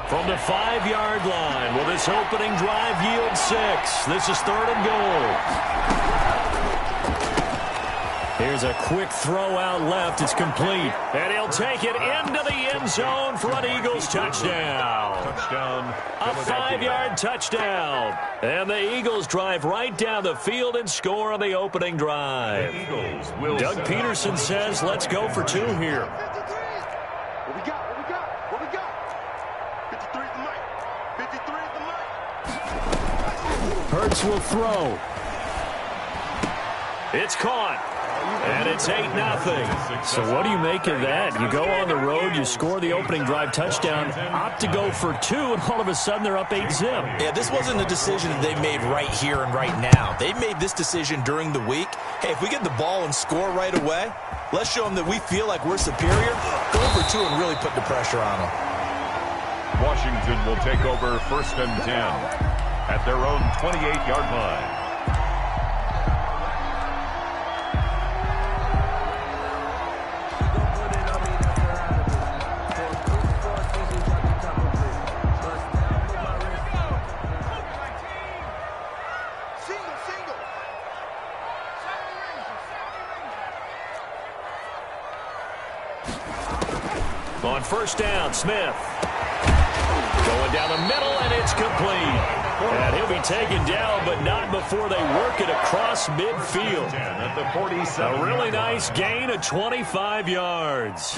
From the 5-yard line, will this opening drive yield 6? This is 3rd and goal. Here's a quick throw out left. It's complete. And he'll take it into the end zone for an Eagles touchdown. A 5-yard touchdown. And the Eagles drive right down the field and score on the opening drive. Doug Peterson says, let's go for 2 here. What we got? What we got? 53 at the mic. 53 at the mic. Hurts will throw. It's caught. And it's 8-0. So what do you make of that? You go on the road, you score the opening drive touchdown, opt to go for 2, and all of a sudden they're up 8-0. Yeah, this wasn't a decision that they made right here and right now. They made this decision during the week. Hey, if we get the ball and score right away, let's show them that we feel like we're superior. Go for 2 and really put the pressure on them. Washington will take over 1st and 10 at their own 28-yard line. On 1st down, Smith. Going down the middle, and it's complete. And he'll be taken down, but not before they work it across midfield. A really nice gain of 25 yards.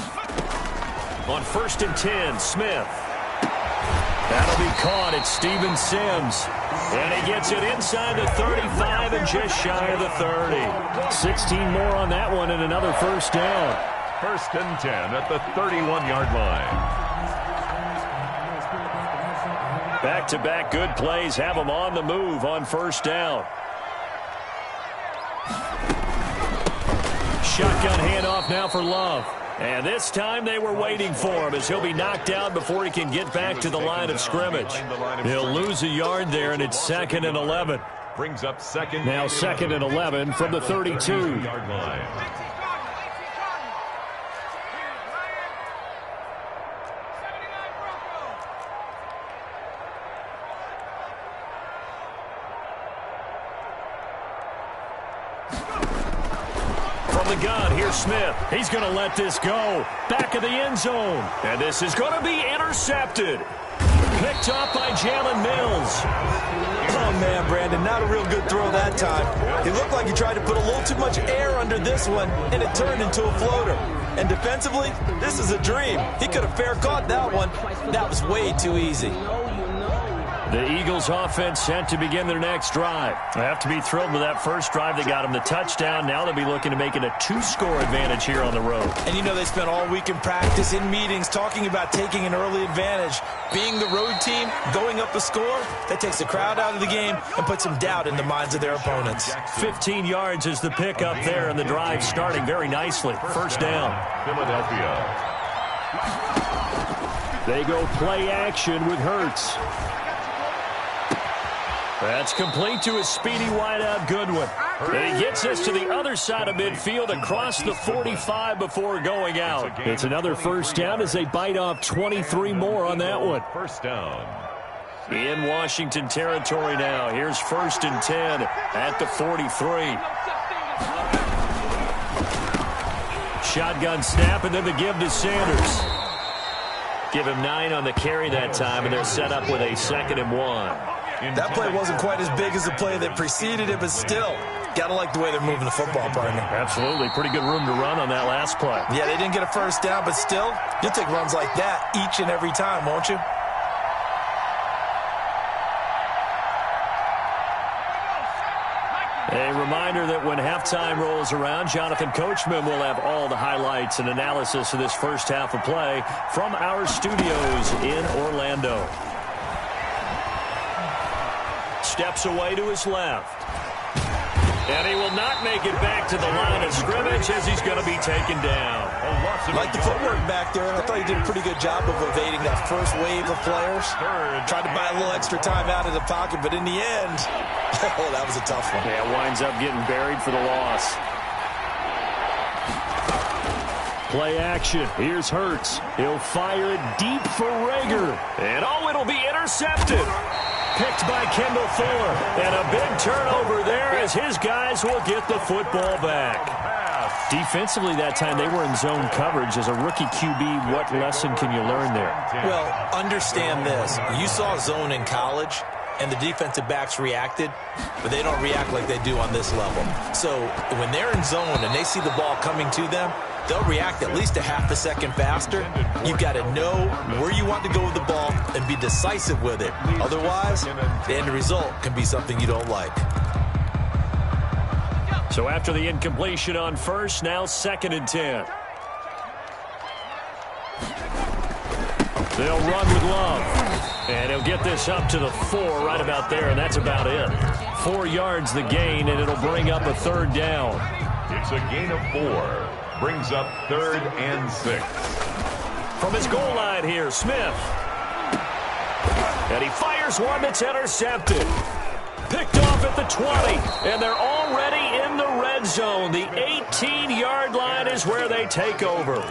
On 1st and 10, Smith. That'll be caught. It's Steven Sims. And he gets it inside the 35 and just shy of the 30. 16 more on that one and another 1st down. 1st and 10 at the 31-yard line. Back-to-back good plays have them on the move on 1st down. Shotgun handoff now for Love. And this time they were waiting for him as he'll be knocked down before he can get back to the line of scrimmage. He'll lose a yard there, and it's 2nd and 11. Brings up second. Now 2nd and 11 from the 32-yard line. The gun, here's Smith. He's going to let this go. Back of the end zone. And this is going to be intercepted. Picked up by Jalen Mills. Oh, man, Brandon, not a real good throw that time. It looked like he tried to put a little too much air under this one, and it turned into a floater. And defensively, this is a dream. He could have fair caught that one. That was way too easy. The Eagles offense set to begin their next drive. They have to be thrilled with that first drive. They got them the touchdown. Now they'll be looking to make it a 2-score advantage here on the road. And you know they spent all week in practice, in meetings, talking about taking an early advantage. Being the road team, going up a score, that takes the crowd out of the game and puts some doubt in the minds of their opponents. 15 yards is the pickup there, and the drive starting very nicely. 1st down. Philadelphia. They go play action with Hurts. That's complete to a speedy wideout Goodwin. And he gets us to the other side of midfield across the 45 before going out. It's another 1st down as they bite off 23 more on that one. 1st down. In Washington territory now. Here's 1st and 10 at the 43. Shotgun snap and then the give to Sanders. Give him 9 on the carry that time, and they're set up with a 2nd and 1. That play wasn't quite as big as the play that preceded it, but still, gotta like the way they're moving the football, partner. Absolutely. Pretty good room to run on that last play. Yeah, they didn't get a 1st down, but still, you'll take runs like that each and every time, won't you? A reminder that when halftime rolls around, Jonathan Coachman will have all the highlights and analysis of this first half of play from our studios in Orlando. Steps away to his left. And he will not make it back to the line of scrimmage as he's going to be taken down. Like the footwork back there. I thought he did a pretty good job of evading that first wave of players. Tried to buy a little extra time out of the pocket, but in the end, oh, that was a tough one. Yeah, winds up getting buried for the loss. Play action. Here's Hurts. He'll fire it deep for Rager. And it'll be intercepted. Picked by Kendall Fuller. And a big turnover there as his guys will get the football back. Defensively that time, they were in zone coverage. As a rookie QB, what lesson can you learn there? Well, understand this. You saw zone in college, and the defensive backs reacted, but they don't react like they do on this level. So when they're in zone and they see the ball coming to them, they'll react at least a half a second faster. You've got to know where you want to go with the ball and be decisive with it. Otherwise, the end result can be something you don't like. So after the incompletion on first, now 2nd and 10. They'll run with Love. And he'll get this up to the 4 right about there, and that's about it. 4 yards the gain, and it'll bring up a 3rd down. It's a gain of 4. Brings up 3rd and 6. From his goal line here, Smith. And he fires one that's intercepted. Picked off at the 20, and they're already in the red zone. The 18-yard line is where they take over.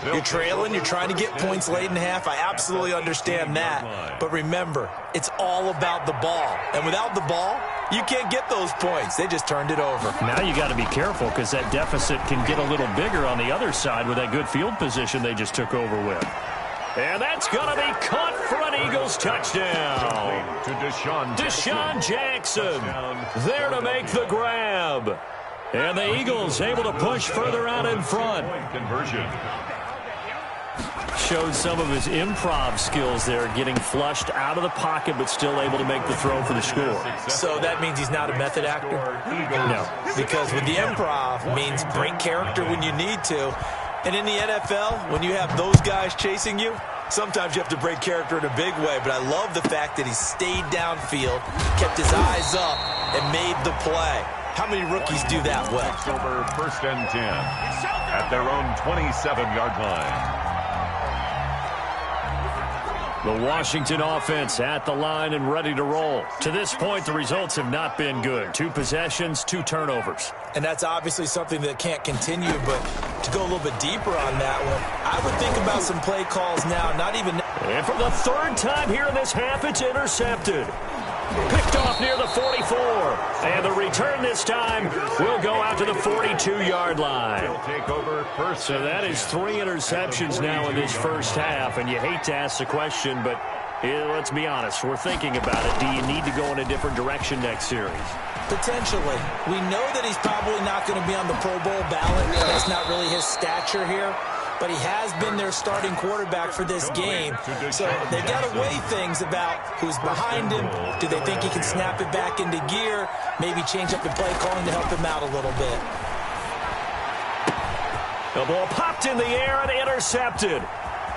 You're trailing, you're trying to get points late in half. I absolutely understand that. But remember, it's all about the ball. And without the ball, you can't get those points. They just turned it over. Now you got to be careful because that deficit can get a little bigger on the other side with that good field position they just took over with. And that's going to be caught for an Eagles touchdown. To Deshaun Jackson there to make the grab. And the Eagles able to push further out in front. Conversion. Showed some of his improv skills there, getting flushed out of the pocket but still able to make the throw for the score. So that means he's not a method actor? No. Because with the improv means break character when you need to. And in the NFL, when you have those guys chasing you, sometimes you have to break character in a big way. But I love the fact that he stayed downfield, kept his eyes up, and made the play. How many rookies do that well? Over 1st and 10 at their own 27-yard line. The Washington offense at the line and ready to roll. To this point, the results have not been good. 2 possessions, 2 turnovers. And that's obviously something that can't continue, but to go a little bit deeper on that one, I would think about some play calls now, not even... And for the 3rd time here in this half, it's intercepted. Picked off near the 44. And the return this time will go out to the 42-yard line. Take over first. So that is 3 interceptions now in this first half. And you hate to ask the question, but let's be honest. We're thinking about it. Do you need to go in a different direction next series? Potentially. We know that he's probably not going to be on the Pro Bowl ballot. That's not really his stature here. But he has been their starting quarterback for this game. So they've got to weigh things about who's behind him. Do they think he can snap it back into gear? Maybe change up the play calling to help him out a little bit. The ball popped in the air and intercepted.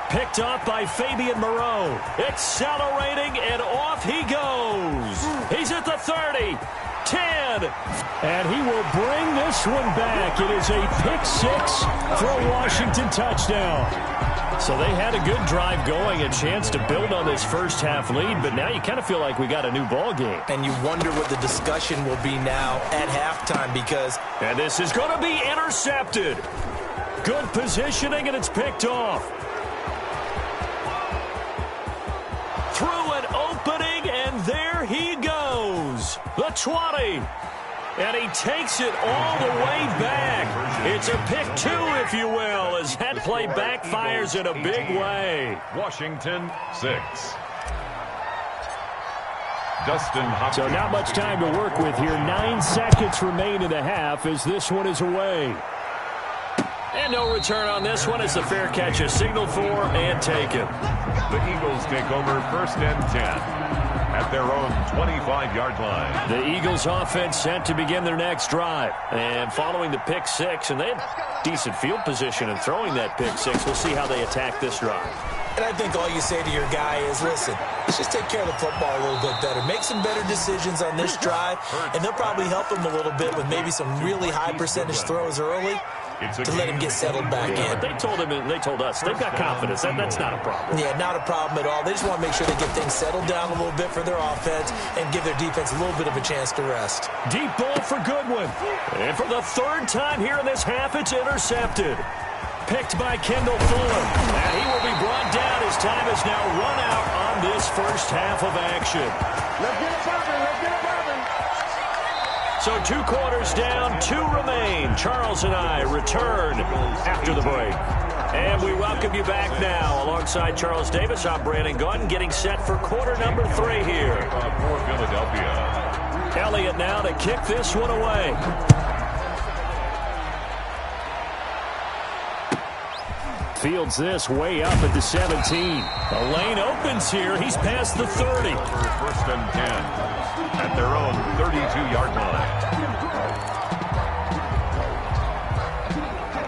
Picked off by Fabian Moreau. Accelerating, and off he goes. He's at the 30. 10, and he will bring this one back. It is a pick-6 for a Washington touchdown. So they had a good drive going, a chance to build on this first half lead, but now you kind of feel like we got a new ball game. And you wonder what the discussion will be now at halftime because... And this is going to be intercepted. Good positioning, and it's picked off. Through an opening, and there he goes. The 20. And he takes it all the way back. It's a pick 2, if you will, as that play backfires in a big way. Washington 6. Dustin Hopkins. So not much time to work with here. 9 seconds remain in the half as this one is away. And no return on this one as the fair catch is signaled for and taken. The Eagles take over 1st and 10 at their own 25-yard line. The Eagles offense set to begin their next drive. And following the pick 6, and they have decent field position in throwing that pick 6. We'll see how they attack this drive. And I think all you say to your guy is, listen, let's just take care of the football a little bit better. Make some better decisions on this drive, and they'll probably help him a little bit with maybe some really high percentage throws early to let him get settled back in. But they told him, and they told us, they've got confidence. That's not a problem. Yeah, not a problem at all. They just want to make sure they get things settled down a little bit for their offense and give their defense a little bit of a chance to rest. Deep ball for Goodwin. And for the 3rd time here in this half, it's intercepted. picked by Kendall Fuller. And he will be brought down. His time has now run out on this first half of action. Let's get it popping. Let's get it popping. So 2 quarters down, 2 remain. Charles and I return after the break. And we welcome you back now. Alongside Charles Davis, I'm Brandon Gunn, getting set for quarter number 3 here. For Philadelphia. Elliott now to kick this one away. Fields this way up at the 17. The lane opens here. He's past the 30. First and 10 at their own 32-yard line.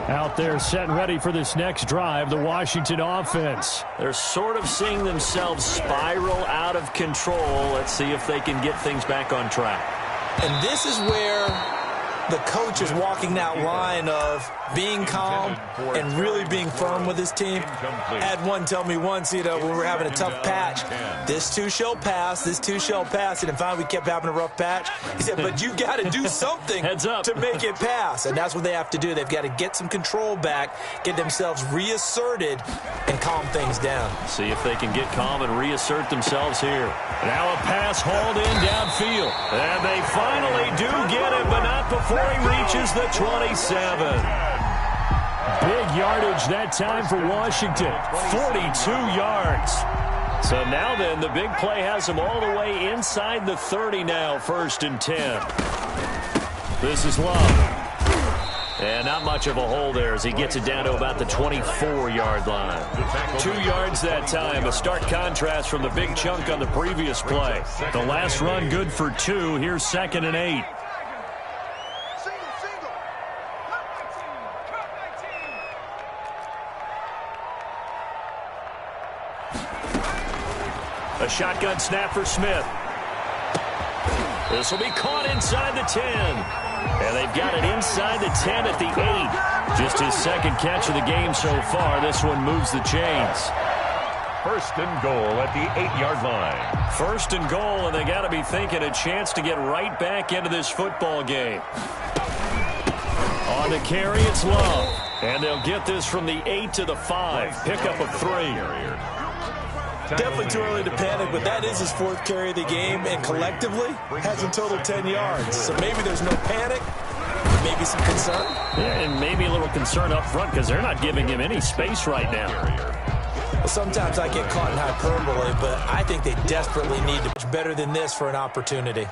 Out there set and ready for this next drive, the Washington offense. They're sort of seeing themselves spiral out of control. Let's see if they can get things back on track. And this is where the coach is walking that line of being calm and really being firm with his team. I had one tell me once, when we were having a tough patch, this too shall pass, this too shall pass. And finally we kept having a rough patch. He said, but you got to do something to make it pass. And that's what they have to do. They've got to get some control back, get themselves reasserted, and calm things down. See if they can get calm and reassert themselves here. Now a pass hauled in downfield. And they finally do get it, but not before he reaches the 27. Big yardage that time for Washington. 42 yards. So now then, the big play has him all the way inside the 30 now, 1st and 10. This is Love. And not much of a hole there as he gets it down to about the 24-yard line. 2 yards that time, a stark contrast from the big chunk on the previous play. The last run good for 2. Here's 2nd and 8. A shotgun snap for Smith. This will be caught inside the 10. And they've got it inside the 10 at the 8. Just his 2nd catch of the game so far. This one moves the chains. 1st and goal at the 8-yard line. 1st and goal, and they got to be thinking a chance to get right back into this football game. On the carry, it's Love. And they'll get this from the 8 to the 5. Pickup of 3. Definitely too early to panic, but that is his 4th carry of the game, and collectively has a total 10 yards. So maybe there's no panic, maybe some concern. Yeah, and maybe a little concern up front because they're not giving him any space right now. Well, sometimes I get caught in hyperbole, but I think they desperately need to be much better than this for an opportunity.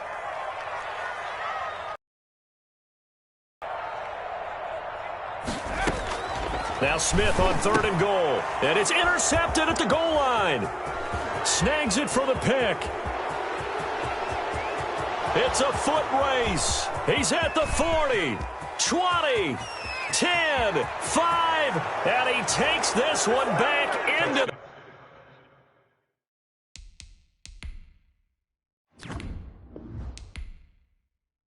Now Smith on 3rd and goal. And it's intercepted at the goal line. Snags it for the pick. It's a foot race. He's at the 40, 20, 10, 5, and he takes this one back into